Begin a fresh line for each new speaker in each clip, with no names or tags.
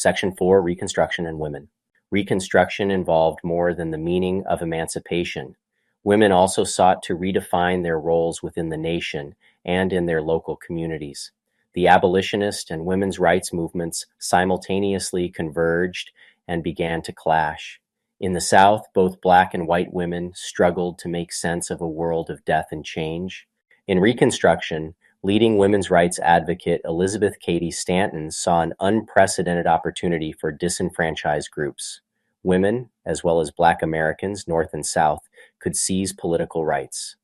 Section 4, Reconstruction and Women. Reconstruction involved more than the meaning of emancipation. Women also sought to redefine their roles within the nation and in their local communities. The abolitionist and women's rights movements simultaneously converged and began to clash. In the South, both black and white women struggled to make sense of a world of death and change. In Reconstruction, leading women's rights advocate Elizabeth Cady Stanton saw an unprecedented opportunity for disenfranchised groups. Women, as well as Black Americans, North and South, could seize political rights.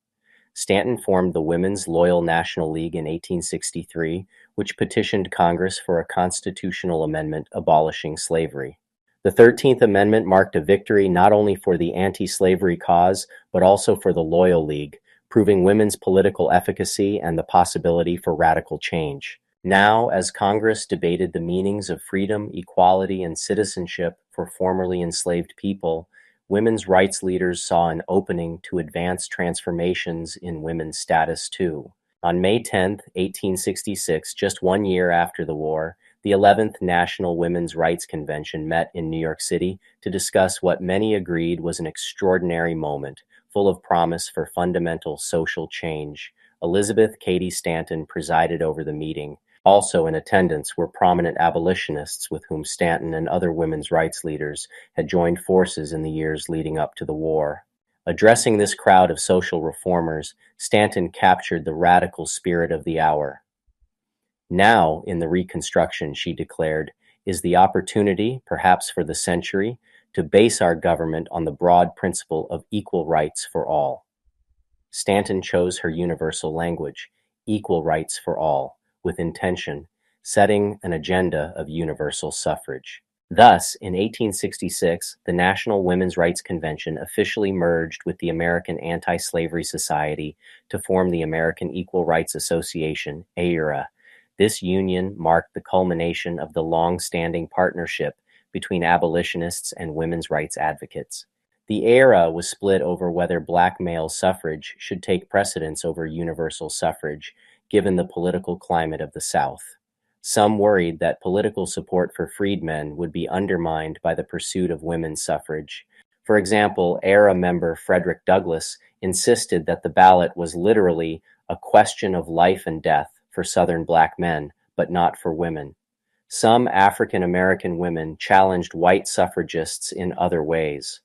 Stanton formed the Women's Loyal National League in 1863, which petitioned Congress for a constitutional amendment abolishing slavery. The 13th Amendment marked a victory not only for the anti-slavery cause, but also for the Loyal League, proving women's political efficacy and the possibility for radical change. Now, as Congress debated the meanings of freedom, equality, and citizenship for formerly enslaved people, women's rights leaders saw an opening to advance transformations in women's status too. On May 10, 1866, just 1 year after the war, the 11th National Women's Rights Convention met in New York City to discuss what many agreed was an extraordinary moment, full of promise for fundamental social change. Elizabeth Cady Stanton presided over the meeting. Also in attendance were prominent abolitionists with whom Stanton and other women's rights leaders had joined forces in the years leading up to the war. Addressing this crowd of social reformers, Stanton captured the radical spirit of the hour. Now, in the Reconstruction, she declared, is the opportunity, perhaps for the century, to base our government on the broad principle of equal rights for all. Stanton chose her universal language, equal rights for all, with intention, setting an agenda of universal suffrage. Thus, in 1866, the National Women's Rights Convention officially merged with the American Anti-Slavery Society to form the American Equal Rights Association, AERA. This union marked the culmination of the long-standing partnership between abolitionists and women's rights advocates. The AERA was split over whether black male suffrage should take precedence over universal suffrage, given the political climate of the South. Some worried that political support for freedmen would be undermined by the pursuit of women's suffrage. For example, AERA member Frederick Douglass insisted that the ballot was literally a question of life and death for Southern black men, but not for women. Some African American women challenged white suffragists in other ways.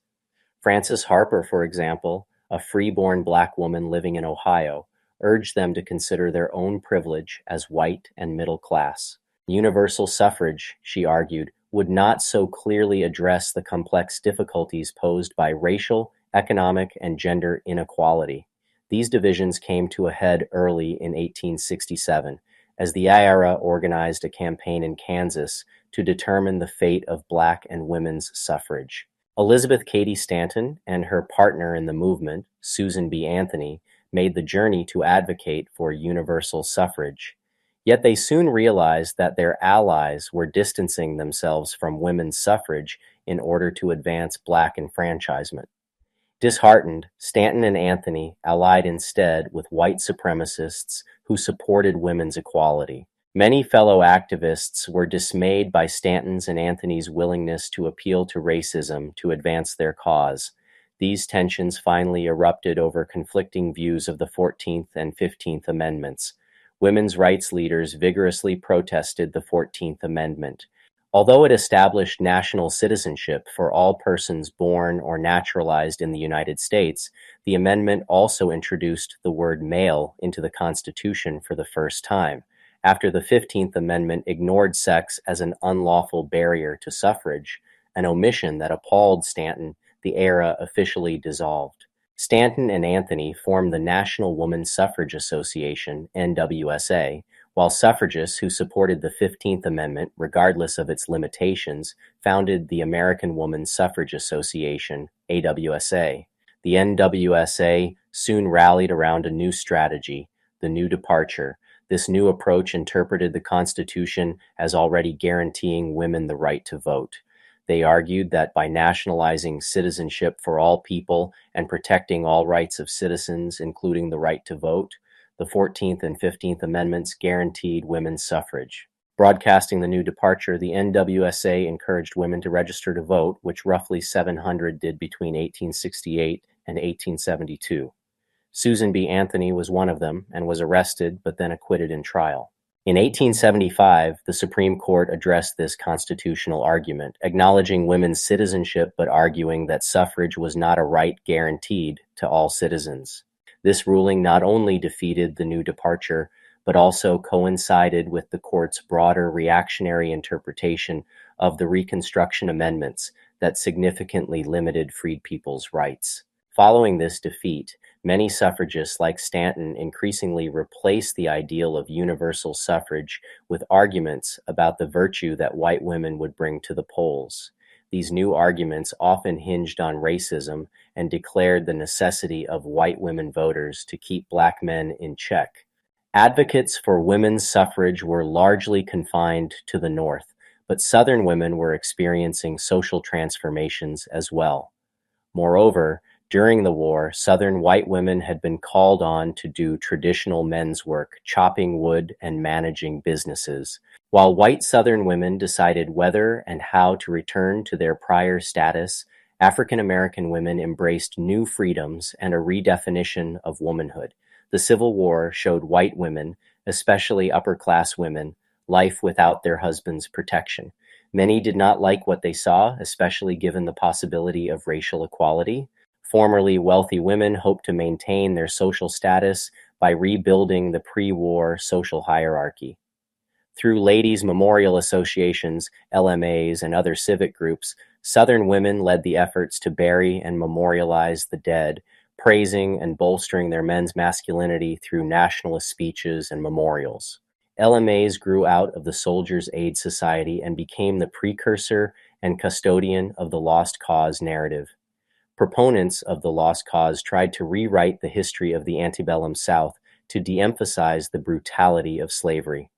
Frances Harper, for example, a free-born black woman living in Ohio, urged them to consider their own privilege as white and middle class. Universal suffrage, she argued, would not so clearly address the complex difficulties posed by racial, economic, and gender inequality. These divisions came to a head early in 1867, as the AERA organized a campaign in Kansas to determine the fate of black and women's suffrage. Elizabeth Cady Stanton and her partner in the movement, Susan B. Anthony, made the journey to advocate for universal suffrage. Yet they soon realized that their allies were distancing themselves from women's suffrage in order to advance black enfranchisement. Disheartened, Stanton and Anthony allied instead with white supremacists who supported women's equality. Many fellow activists were dismayed by Stanton's and Anthony's willingness to appeal to racism to advance their cause. These tensions finally erupted over conflicting views of the 14th and 15th Amendments. Women's rights leaders vigorously protested the 14th Amendment. Although it established national citizenship for all persons born or naturalized in the United States, the amendment also introduced the word male into the Constitution for the first time, after the 15th Amendment ignored sex as an unlawful barrier to suffrage, an omission that appalled Stanton. The AERA officially dissolved. Stanton and Anthony formed the National Woman Suffrage Association, NWSA, while suffragists who supported the 15th Amendment, regardless of its limitations, founded the American Woman Suffrage Association, AWSA. The NWSA soon rallied around a new strategy, the New Departure. This new approach interpreted the Constitution as already guaranteeing women the right to vote. They argued that by nationalizing citizenship for all people and protecting all rights of citizens, including the right to vote, the 14th and 15th Amendments guaranteed women's suffrage. Broadcasting the new departure, the NWSA encouraged women to register to vote, which roughly 700 did between 1868 and 1872. Susan B. Anthony was one of them and was arrested but then acquitted in trial. In 1875, the Supreme Court addressed this constitutional argument, acknowledging women's citizenship but arguing that suffrage was not a right guaranteed to all citizens. This ruling not only defeated the new departure, but also coincided with the court's broader reactionary interpretation of the Reconstruction amendments that significantly limited freed people's rights. Following this defeat, many suffragists like Stanton increasingly replaced the ideal of universal suffrage with arguments about the virtue that white women would bring to the polls. These new arguments often hinged on racism and declared the necessity of white women voters to keep black men in check. Advocates for women's suffrage were largely confined to the North, but Southern women were experiencing social transformations as well. Moreover, during the war, Southern white women had been called on to do traditional men's work, chopping wood and managing businesses, while white Southern women decided whether and how to return to their prior status. African American women embraced new freedoms and a redefinition of womanhood. The Civil War showed white women, especially upper-class women, life without their husbands' protection. Many did not like what they saw, especially given the possibility of racial equality. Formerly wealthy women hoped to maintain their social status by rebuilding the pre-war social hierarchy. Through ladies' memorial associations, LMAs, and other civic groups, Southern women led the efforts to bury and memorialize the dead, praising and bolstering their men's masculinity through nationalist speeches and memorials. LMAs grew out of the Soldiers' Aid Society and became the precursor and custodian of the Lost Cause narrative. Proponents of the Lost Cause tried to rewrite the history of the antebellum South to de-emphasize the brutality of slavery.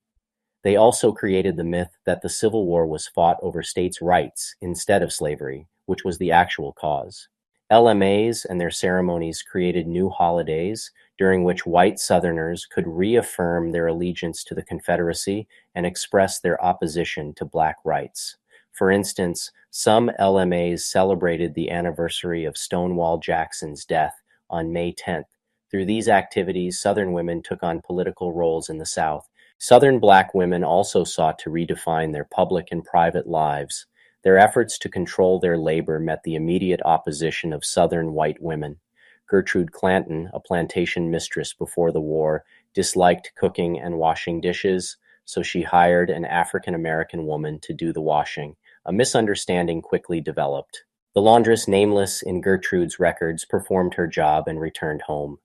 They also created the myth that the Civil War was fought over states' rights instead of slavery, which was the actual cause. LMAs and their ceremonies created new holidays during which white Southerners could reaffirm their allegiance to the Confederacy and express their opposition to black rights. For instance, some LMAs celebrated the anniversary of Stonewall Jackson's death on May 10th. Through these activities, Southern women took on political roles in the South. Southern black women also sought to redefine their public and private lives. Their efforts to control their labor met the immediate opposition of Southern white women. Gertrude Clanton, a plantation mistress before the war, disliked cooking and washing dishes, so she hired an African American woman to do the washing. A misunderstanding quickly developed. The laundress, nameless in Gertrude's records, performed her job and returned home.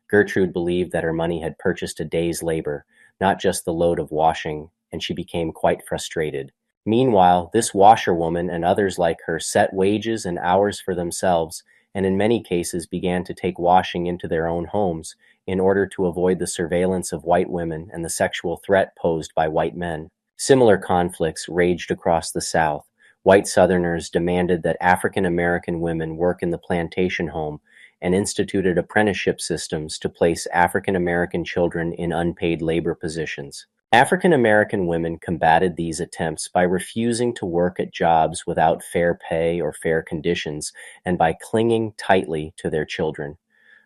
Gertrude believed that her money had purchased a day's labor, not just the load of washing, and she became quite frustrated. Meanwhile, this washerwoman and others like her set wages and hours for themselves, and in many cases began to take washing into their own homes in order to avoid the surveillance of white women and the sexual threat posed by white men. Similar conflicts raged across the South. White Southerners demanded that African American women work in the plantation home and instituted apprenticeship systems to place African American children in unpaid labor positions. African American women combated these attempts by refusing to work at jobs without fair pay or fair conditions and by clinging tightly to their children.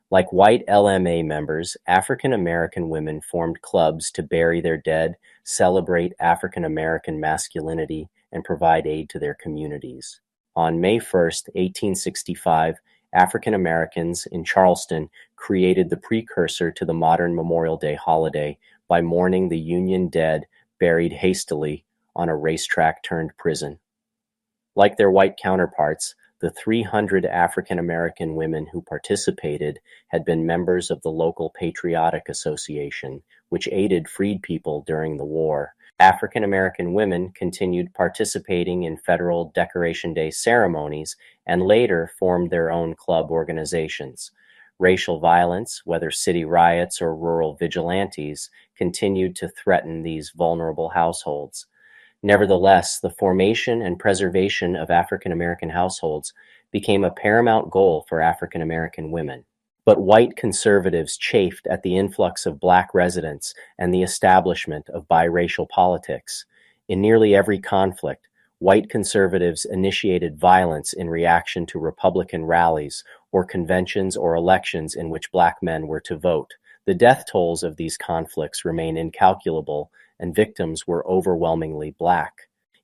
Like white LMA members, African American women formed clubs to bury their dead, celebrate African American masculinity, and provide aid to their communities. On May 1st, 1865, African Americans in Charleston created the precursor to the modern Memorial Day holiday by mourning the Union dead buried hastily on a racetrack-turned-prison. Like their white counterparts, the 300 African American women who participated had been members of the local Patriotic Association, which aided freed people during the war. African American women continued participating in federal Decoration Day ceremonies and later formed their own club organizations. Racial violence, whether city riots or rural vigilantes, continued to threaten these vulnerable households. Nevertheless, the formation and preservation of African American households became a paramount goal for African American women. But white conservatives chafed at the influx of black residents and the establishment of biracial politics. In nearly every conflict, white conservatives initiated violence in reaction to Republican rallies or conventions or elections in which black men were to vote. The death tolls of these conflicts remain incalculable, and victims were overwhelmingly black.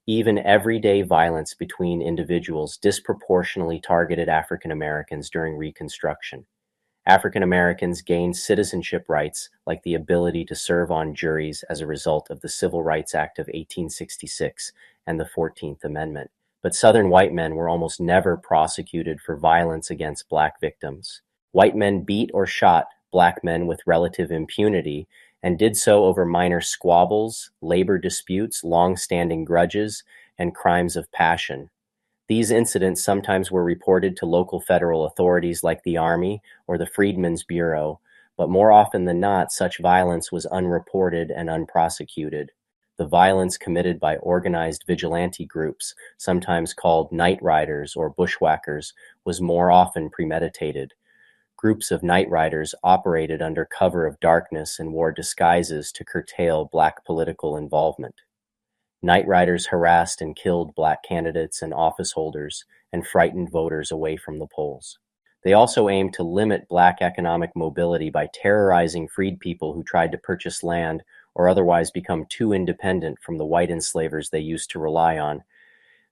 Even everyday violence between individuals disproportionately targeted African Americans during Reconstruction. African Americans gained citizenship rights like the ability to serve on juries as a result of the Civil Rights Act of 1866 and the 14th Amendment. But Southern white men were almost never prosecuted for violence against black victims. White men beat or shot black men with relative impunity and did so over minor squabbles, labor disputes, long-standing grudges, and crimes of passion. These incidents sometimes were reported to local federal authorities like the Army or the Freedmen's Bureau, but more often than not, such violence was unreported and unprosecuted. The violence committed by organized vigilante groups, sometimes called night riders or bushwhackers, was more often premeditated. Groups of night riders operated under cover of darkness and wore disguises to curtail black political involvement. Night riders harassed and killed black candidates and office holders and frightened voters away from the polls. They also aimed to limit black economic mobility by terrorizing freed people who tried to purchase land or otherwise become too independent from the white enslavers they used to rely on.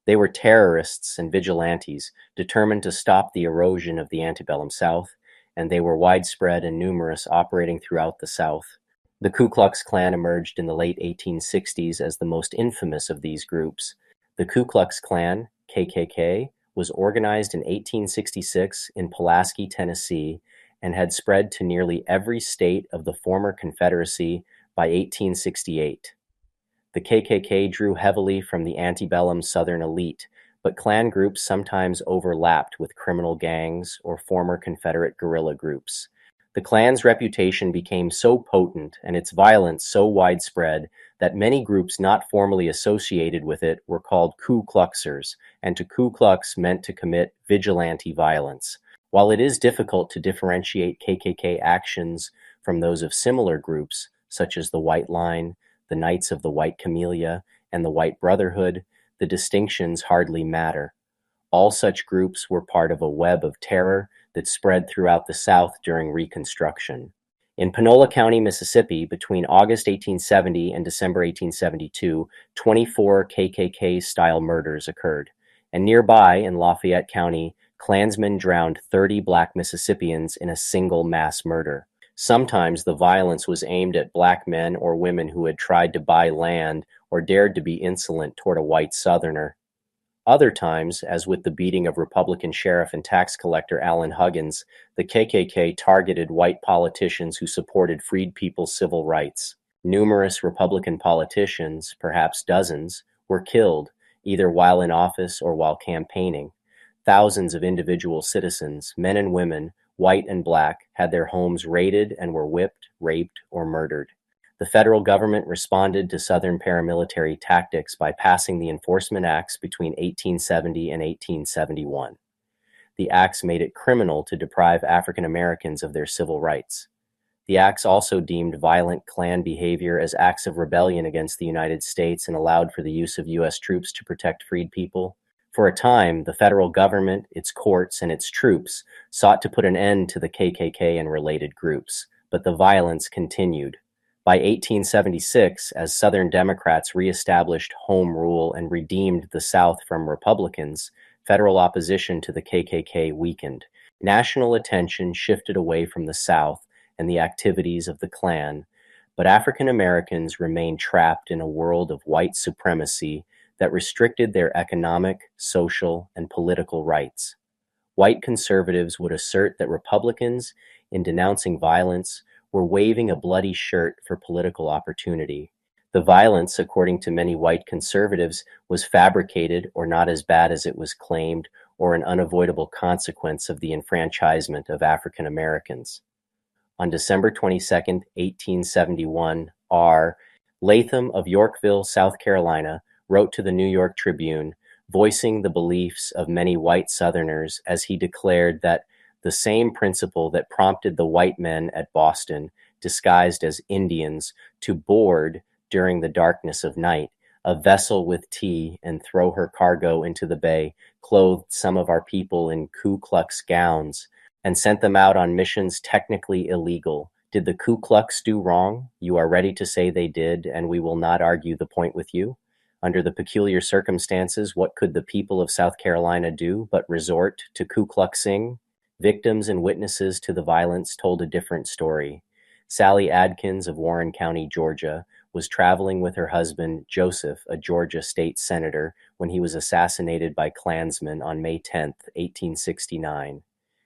They were terrorists and vigilantes determined to stop the erosion of the antebellum South, and they were widespread and numerous, operating throughout the South. The Ku Klux Klan emerged in the late 1860s as the most infamous of these groups. The Ku Klux Klan, KKK, was organized in 1866 in Pulaski, Tennessee, and had spread to nearly every state of the former Confederacy by 1868. The KKK drew heavily from the antebellum Southern elite, but Klan groups sometimes overlapped with criminal gangs or former Confederate guerrilla groups. The Klan's reputation became so potent and its violence so widespread that many groups not formally associated with it were called Ku Kluxers, and to Ku Klux meant to commit vigilante violence. While it is difficult to differentiate KKK actions from those of similar groups, such as the White Line, the Knights of the White Camellia, and the White Brotherhood, the distinctions hardly matter. All such groups were part of a web of terror that spread throughout the South during Reconstruction. In Panola County, Mississippi, between August 1870 and December 1872, 24 KKK-style murders occurred. And nearby, in Lafayette County, Klansmen drowned 30 black Mississippians in a single mass murder. Sometimes the violence was aimed at black men or women who had tried to buy land or dared to be insolent toward a white Southerner. Other times, as with the beating of Republican sheriff and tax collector Allen Huggins, the KKK targeted white politicians who supported freed people's civil rights. Numerous Republican politicians, perhaps dozens, were killed, either while in office or while campaigning. Thousands of individual citizens, men and women, white and black, had their homes raided and were whipped, raped, or murdered. The federal government responded to Southern paramilitary tactics by passing the Enforcement Acts between 1870 and 1871. The acts made it criminal to deprive African Americans of their civil rights. The acts also deemed violent Klan behavior as acts of rebellion against the United States and allowed for the use of U.S. troops to protect freed people. For a time, the federal government, its courts, and its troops sought to put an end to the KKK and related groups, but the violence continued. By 1876, as Southern Democrats reestablished home rule and redeemed the South from Republicans, federal opposition to the KKK weakened. National attention shifted away from the South and the activities of the Klan, but African Americans remained trapped in a world of white supremacy that restricted their economic, social, and political rights. White conservatives would assert that Republicans, in denouncing violence, were waving a bloody shirt for political opportunity. The violence, according to many white conservatives, was fabricated or not as bad as it was claimed, or an unavoidable consequence of the enfranchisement of African Americans. On December 22, 1871, R. Latham of Yorkville, South Carolina, wrote to the New York Tribune, voicing the beliefs of many white Southerners as he declared that the same principle that prompted the white men at Boston, disguised as Indians, to board during the darkness of night, a vessel with tea and throw her cargo into the bay, clothed some of our people in Ku Klux gowns, and sent them out on missions technically illegal. Did the Ku Klux do wrong? You are ready to say they did, and we will not argue the point with you. Under the peculiar circumstances, what could the people of South Carolina do but resort to Ku Kluxing? Victims and witnesses to the violence told a different story. Sally Adkins of Warren County, Georgia, was traveling with her husband, Joseph, a Georgia state senator, when he was assassinated by Klansmen on May 10, 1869.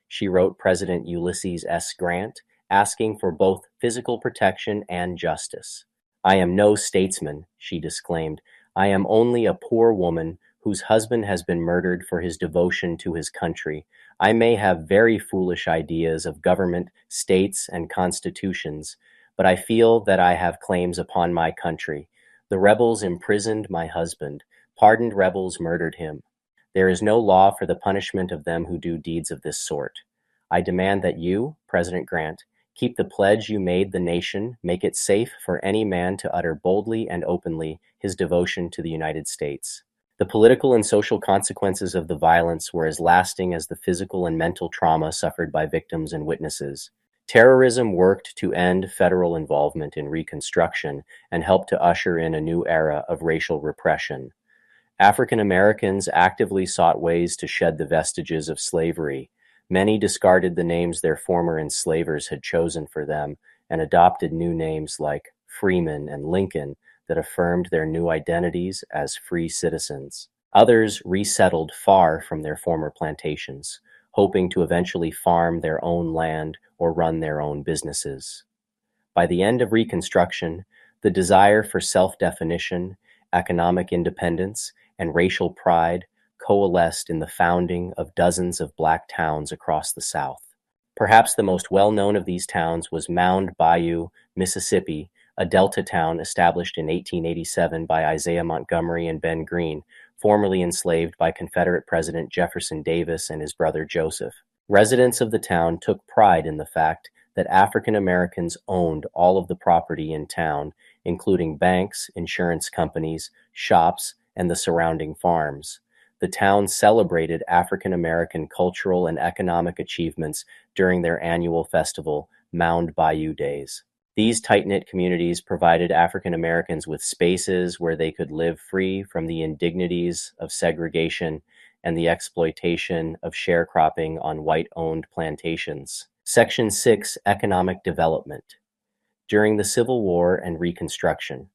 She wrote President Ulysses S. Grant, asking for both physical protection and justice. "I am no statesman," she disclaimed. "I am only a poor woman whose husband has been murdered for his devotion to his country. I may have very foolish ideas of government, states, and constitutions, but I feel that I have claims upon my country. The rebels imprisoned my husband. Pardoned rebels murdered him. There is no law for the punishment of them who do deeds of this sort. I demand that you, President Grant, keep the pledge you made the nation, make it safe for any man to utter boldly and openly his devotion to the United States." The political and social consequences of the violence were as lasting as the physical and mental trauma suffered by victims and witnesses. Terrorism worked to end federal involvement in Reconstruction and helped to usher in a new era of racial repression. African Americans actively sought ways to shed the vestiges of slavery. Many discarded the names their former enslavers had chosen for them and adopted new names like Freeman and Lincoln that affirmed their new identities as free citizens. Others resettled far from their former plantations, hoping to eventually farm their own land or run their own businesses. By the end of Reconstruction, the desire for self-definition, economic independence, and racial pride coalesced in the founding of dozens of black towns across the South. Perhaps the most well-known of these towns was Mound Bayou, Mississippi, a Delta town established in 1887 by Isaiah Montgomery and Ben Greene, formerly enslaved by Confederate President Jefferson Davis and his brother Joseph. Residents of the town took pride in the fact that African Americans owned all of the property in town, including banks, insurance companies, shops, and the surrounding farms. The town celebrated African American cultural and economic achievements during their annual festival, Mound Bayou Days. These tight-knit communities provided African Americans with spaces where they could live free from the indignities of segregation and the exploitation of sharecropping on white-owned plantations. Section 6, Economic Development. During the Civil War and Reconstruction.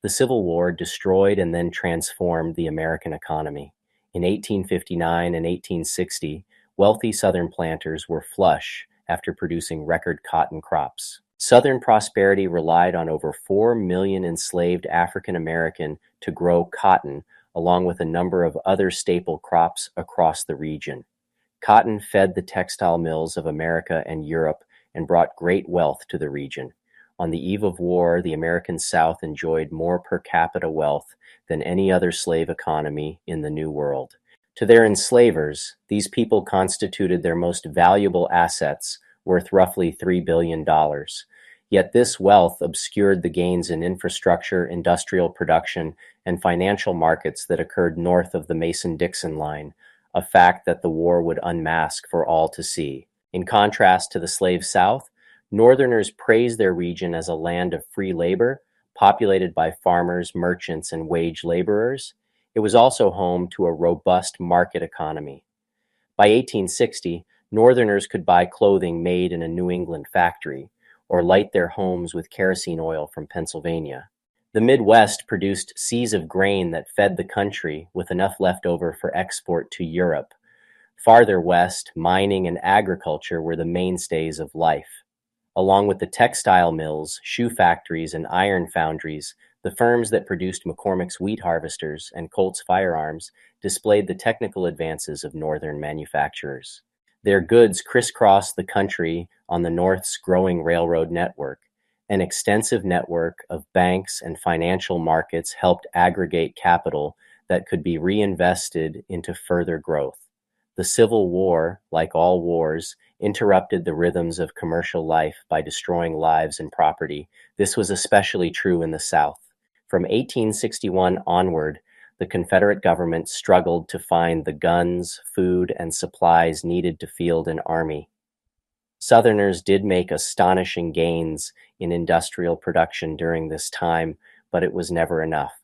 The Civil War destroyed and then transformed the American economy. In 1859 and 1860, wealthy Southern planters were flush after producing record cotton crops. Southern prosperity relied on over 4 million enslaved African American to grow cotton, along with a number of other staple crops across the region. Cotton fed the textile mills of America and Europe and brought great wealth to the region. On the eve of war, the American South enjoyed more per capita wealth than any other slave economy in the New World. To their enslavers, these people constituted their most valuable assets, worth roughly $3 billion. Yet this wealth obscured the gains in infrastructure, industrial production, and financial markets that occurred north of the Mason-Dixon line, a fact that the war would unmask for all to see. In contrast to the slave South, Northerners praised their region as a land of free labor, populated by farmers, merchants, and wage laborers. It was also home to a robust market economy. By 1860, Northerners could buy clothing made in a New England factory, or light their homes with kerosene oil from Pennsylvania. The Midwest produced seas of grain that fed the country with enough left over for export to Europe. Farther west, mining and agriculture were the mainstays of life. Along with the textile mills, shoe factories, and iron foundries, the firms that produced McCormick's wheat harvesters and Colt's firearms displayed the technical advances of Northern manufacturers. Their goods crisscrossed the country on the North's growing railroad network. An extensive network of banks and financial markets helped aggregate capital that could be reinvested into further growth. The Civil War, like all wars, interrupted the rhythms of commercial life by destroying lives and property. This was especially true in the South. From 1861 onward, the Confederate government struggled to find the guns, food, and supplies needed to field an army. Southerners did make astonishing gains in industrial production during this time, but it was never enough.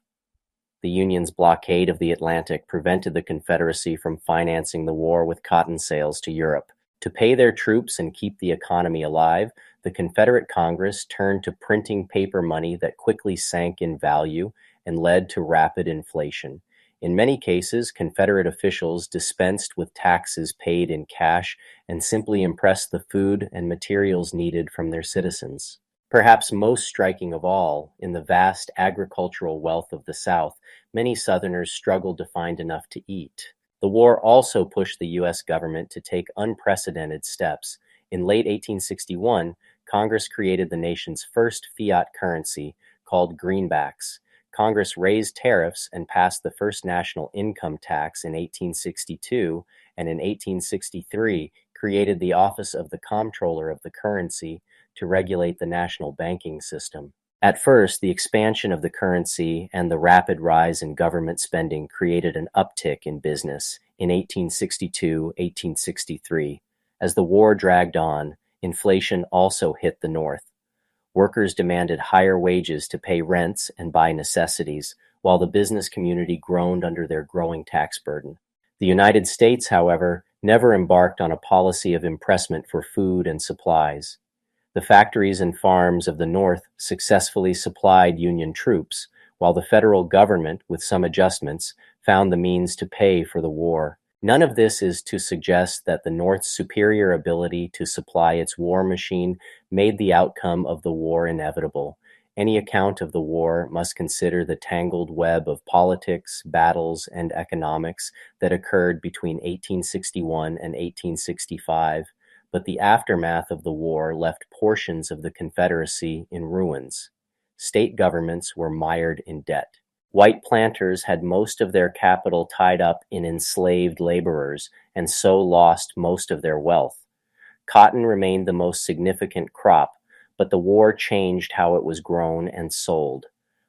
The Union's blockade of the Atlantic prevented the Confederacy from financing the war with cotton sales to Europe. To pay their troops and keep the economy alive, the Confederate Congress turned to printing paper money that quickly sank in value and led to rapid inflation. In many cases, Confederate officials dispensed with taxes paid in cash and simply impressed the food and materials needed from their citizens. Perhaps most striking of all, in the vast agricultural wealth of the South, many Southerners struggled to find enough to eat. The war also pushed the U.S. government to take unprecedented steps. In late 1861, Congress created the nation's first fiat currency, called greenbacks. Congress raised tariffs and passed the first national income tax in 1862, and in 1863 created the Office of the Comptroller of the Currency to regulate the national banking system. At first, the expansion of the currency and the rapid rise in government spending created an uptick in business in 1862-1863. As the war dragged on, inflation also hit the North. Workers demanded higher wages to pay rents and buy necessities, while the business community groaned under their growing tax burden. The United States, however, never embarked on a policy of impressment for food and supplies. The factories and farms of the North successfully supplied Union troops, while the federal government, with some adjustments, found the means to pay for the war. None of this is to suggest that the North's superior ability to supply its war machine made the outcome of the war inevitable. Any account of the war must consider the tangled web of politics, battles, and economics that occurred between 1861 and 1865. But the aftermath of the war left portions of the Confederacy in ruins. State governments were mired in debt. White planters had most of their capital tied up in enslaved laborers and so lost most of their wealth. Cotton remained the most significant crop, but the war changed how it was grown and sold.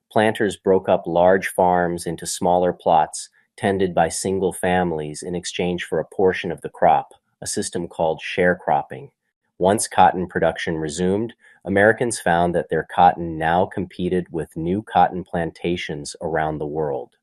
Planters broke up large farms into smaller plots tended by single families in exchange for a portion of the crop, a system called sharecropping. Once cotton production resumed, Americans found that their cotton now competed with new cotton plantations around the world.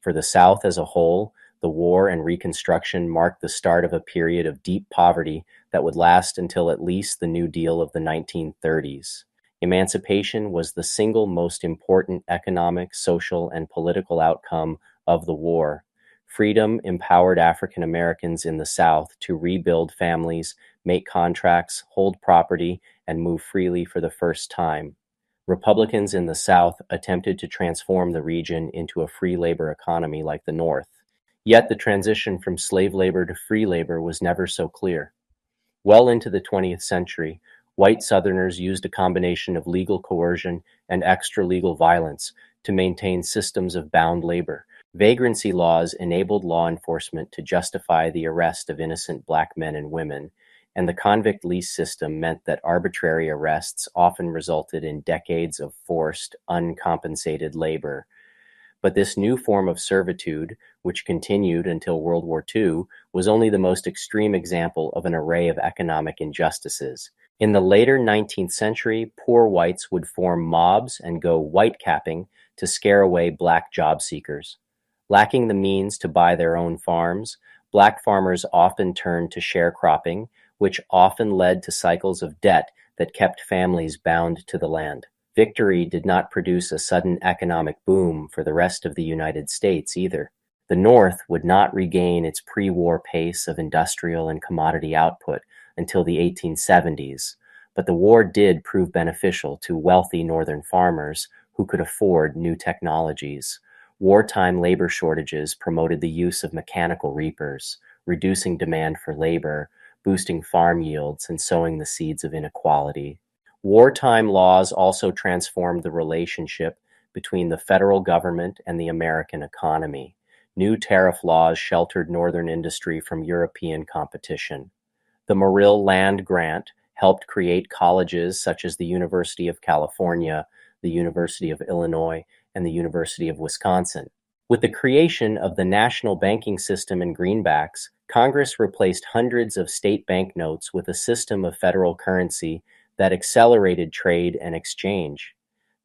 For the South as a whole, the war and Reconstruction marked the start of a period of deep poverty that would last until at least the New Deal of the 1930s. Emancipation was the single most important economic, social, and political outcome of the war. Freedom empowered African Americans in the South to rebuild families, make contracts, hold property, and move freely for the first time. Republicans in the South attempted to transform the region into a free labor economy like the North. Yet the transition from slave labor to free labor was never so clear. Well into the 20th century, white Southerners used a combination of legal coercion and extra-legal violence to maintain systems of bound labor. Vagrancy laws enabled law enforcement to justify the arrest of innocent black men and women, and the convict lease system meant that arbitrary arrests often resulted in decades of forced, uncompensated labor. But this new form of servitude, which continued until World War II, was only the most extreme example of an array of economic injustices. In the later 19th century, poor whites would form mobs and go white-capping to scare away black job seekers. Lacking the means to buy their own farms, black farmers often turned to sharecropping, which often led to cycles of debt that kept families bound to the land. Victory did not produce a sudden economic boom for the rest of the United States either. The North would not regain its pre-war pace of industrial and commodity output until the 1870s, but the war did prove beneficial to wealthy Northern farmers who could afford new technologies. Wartime labor shortages promoted the use of mechanical reapers, reducing demand for labor, boosting farm yields, and sowing the seeds of inequality. Wartime laws also transformed the relationship between the federal government and the American economy. New tariff laws sheltered Northern industry from European competition. The Morrill Land Grant helped create colleges such as the University of California, the University of Illinois, and the University of Wisconsin. With the creation of the national banking system in greenbacks, Congress replaced hundreds of state banknotes with a system of federal currency that accelerated trade and exchange.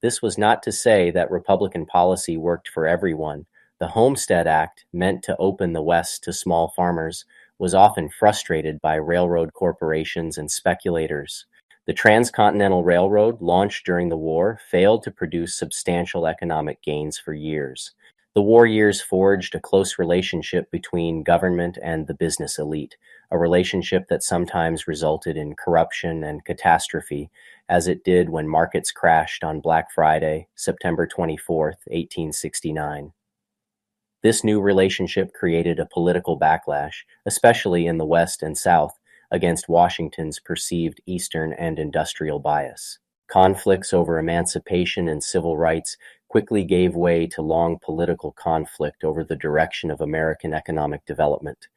This was not to say that Republican policy worked for everyone. The Homestead Act, meant to open the West to small farmers, was often frustrated by railroad corporations and speculators. The Transcontinental Railroad, launched during the war, failed to produce substantial economic gains for years. The war years forged a close relationship between government and the business elite, a relationship that sometimes resulted in corruption and catastrophe, as it did when markets crashed on Black Friday, September 24, 1869. This new relationship created a political backlash, especially in the West and South, against Washington's perceived Eastern and industrial bias. Conflicts over emancipation and civil rights quickly gave way to long political conflict over the direction of American economic development.